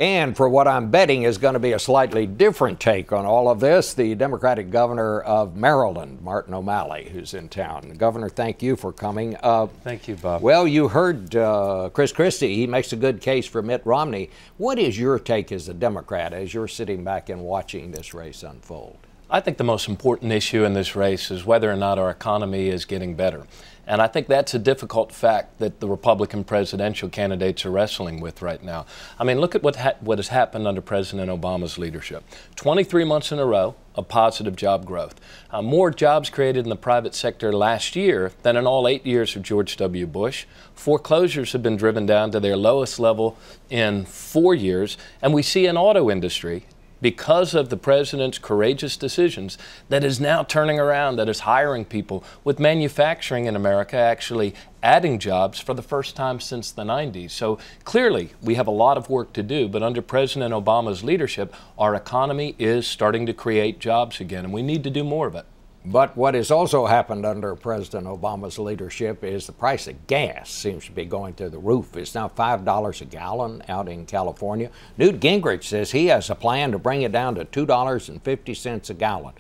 And for what I'm betting is going to be a slightly different take on all of this, the Democratic governor of Maryland, Martin O'Malley, who's in town. Governor, thank you for coming. Thank you, Bob. Well, you heard Chris Christie. He makes a good case for Mitt Romney. What is your take as a Democrat as you're sitting back and watching this race unfold? I think the most important issue in this race is whether or not our economy is getting better. And I think that's a difficult fact that the Republican presidential candidates are wrestling with right now. I mean, look at what has happened under President Obama's leadership. 23 months in a row of positive job growth. More jobs created in the private sector last year than in all 8 years of George W. Bush. Foreclosures have been driven down to their lowest level in 4 years. And we see an auto industry, because of the president's courageous decisions, that is now turning around, that is hiring people, with manufacturing in America actually adding jobs for the first time since the 90s. So clearly we have a lot of work to do, but under President Obama's leadership, our economy is starting to create jobs again, and we need to do more of it. But what has also happened under President Obama's leadership is the price of gas seems to be going through the roof. It's now $5 a gallon out in California. Newt Gingrich says he has a plan to bring it down to $2.50 a gallon.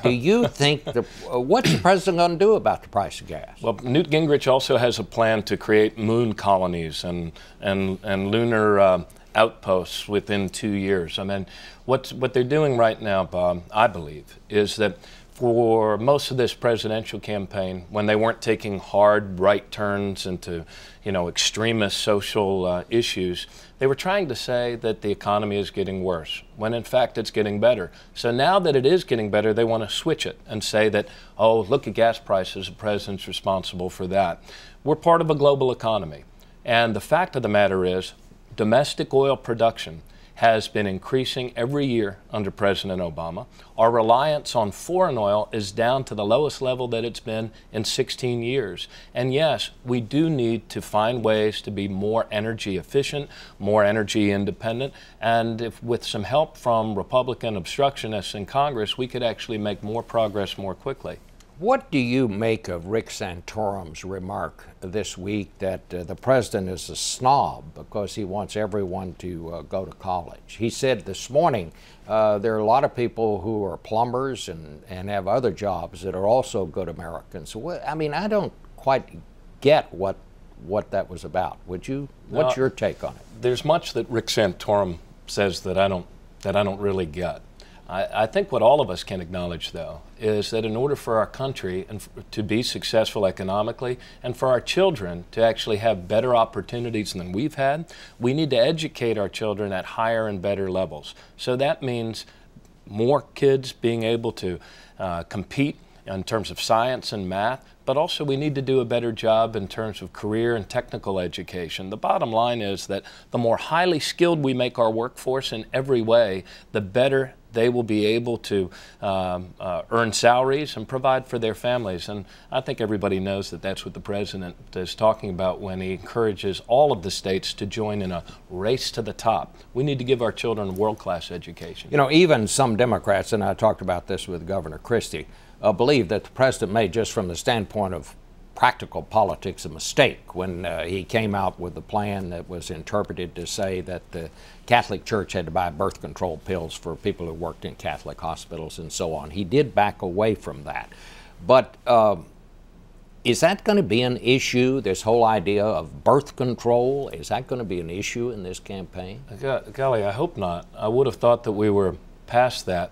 Do you think, what's the president going to do about the price of gas? Well, Newt Gingrich also has a plan to create moon colonies and lunar outposts within 2 years. I mean, what they're doing right now, Bob, I believe, is that for most of this presidential campaign, when they weren't taking hard right turns into, extremist social issues, they were trying to say that the economy is getting worse, when in fact it's getting better. So now that it is getting better, they want to switch it and say that, oh, look at gas prices, the president's responsible for that. We're part of a global economy. And the fact of the matter is, domestic oil production has been increasing every year under President Obama. Our reliance on foreign oil is down to the lowest level that it's been in 16 years. And yes, we do need to find ways to be more energy efficient, more energy independent, and if with some help from Republican obstructionists in Congress, we could actually make more progress more quickly. What do you make of Rick Santorum's remark this week that the president is a snob because he wants everyone to go to college? He said this morning there are a lot of people who are plumbers and have other jobs that are also good Americans. I mean, I don't quite get what that was about. Would you? What's your take on it? There's much that Rick Santorum says that I don't really get. I think what all of us can acknowledge, though, is that in order for our country to be successful economically and for our children to actually have better opportunities than we've had, we need to educate our children at higher and better levels. So that means more kids being able to compete in terms of science and math, but also we need to do a better job in terms of career and technical education. The bottom line is that the more highly skilled we make our workforce in every way, the better they will be able to earn salaries and provide for their families. And I think everybody knows that that's what the president is talking about when he encourages all of the states to join in a race to the top. We need to give our children a world-class education. Even some Democrats, and I talked about this with Governor Christie, believe that the president made, just from the standpoint of practical politics, a mistake when he came out with a plan that was interpreted to say that the Catholic Church had to buy birth control pills for people who worked in Catholic hospitals and so on. He did back away from that. But is that going to be an issue, this whole idea of birth control? Is that going to be an issue in this campaign? Golly, I hope not. I would have thought that we were past that.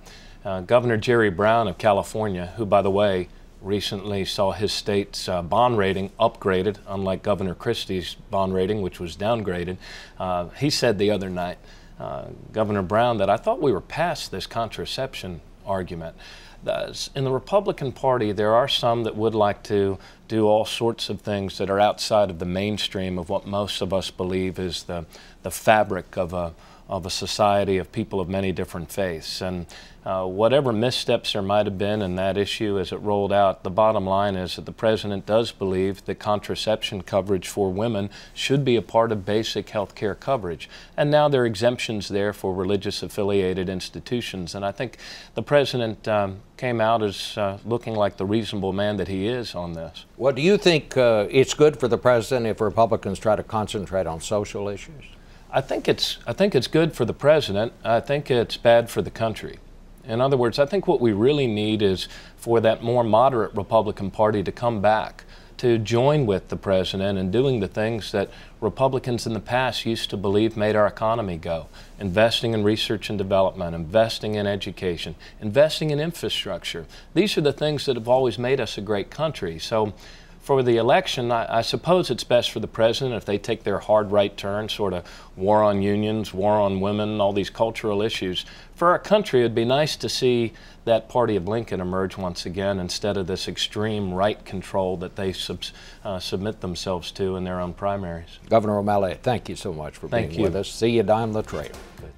Governor Jerry Brown of California, who, by the way, recently saw his state's bond rating upgraded, unlike Governor Christie's bond rating, which was downgraded. He said the other night, Governor Brown, that I thought we were past this contraception argument. In the Republican Party, there are some that would like to do all sorts of things that are outside of the mainstream of what most of us believe is the fabric of a society of people of many different faiths. And whatever missteps there might have been in that issue as it rolled out, the bottom line is that the president does believe that contraception coverage for women should be a part of basic health care coverage. And now there are exemptions there for religious affiliated institutions. And I think the president came out as looking like the reasonable man that he is on this. Well, do you think it's good for the president if Republicans try to concentrate on social issues? I think it's good for the president. I think it's bad for the country. In other words, I think what we really need is for that more moderate Republican Party to come back, to join with the president in doing the things that Republicans in the past used to believe made our economy go. Investing in research and development, investing in education, investing in infrastructure. These are the things that have always made us a great country. So for the election, I suppose it's best for the president if they take their hard right turn, sort of war on unions, war on women, all these cultural issues. For our country, it'd be nice to see that party of Lincoln emerge once again instead of this extreme right control that they submit themselves to in their own primaries. Governor O'Malley, thank you so much for being with us. See you down the trail. Good.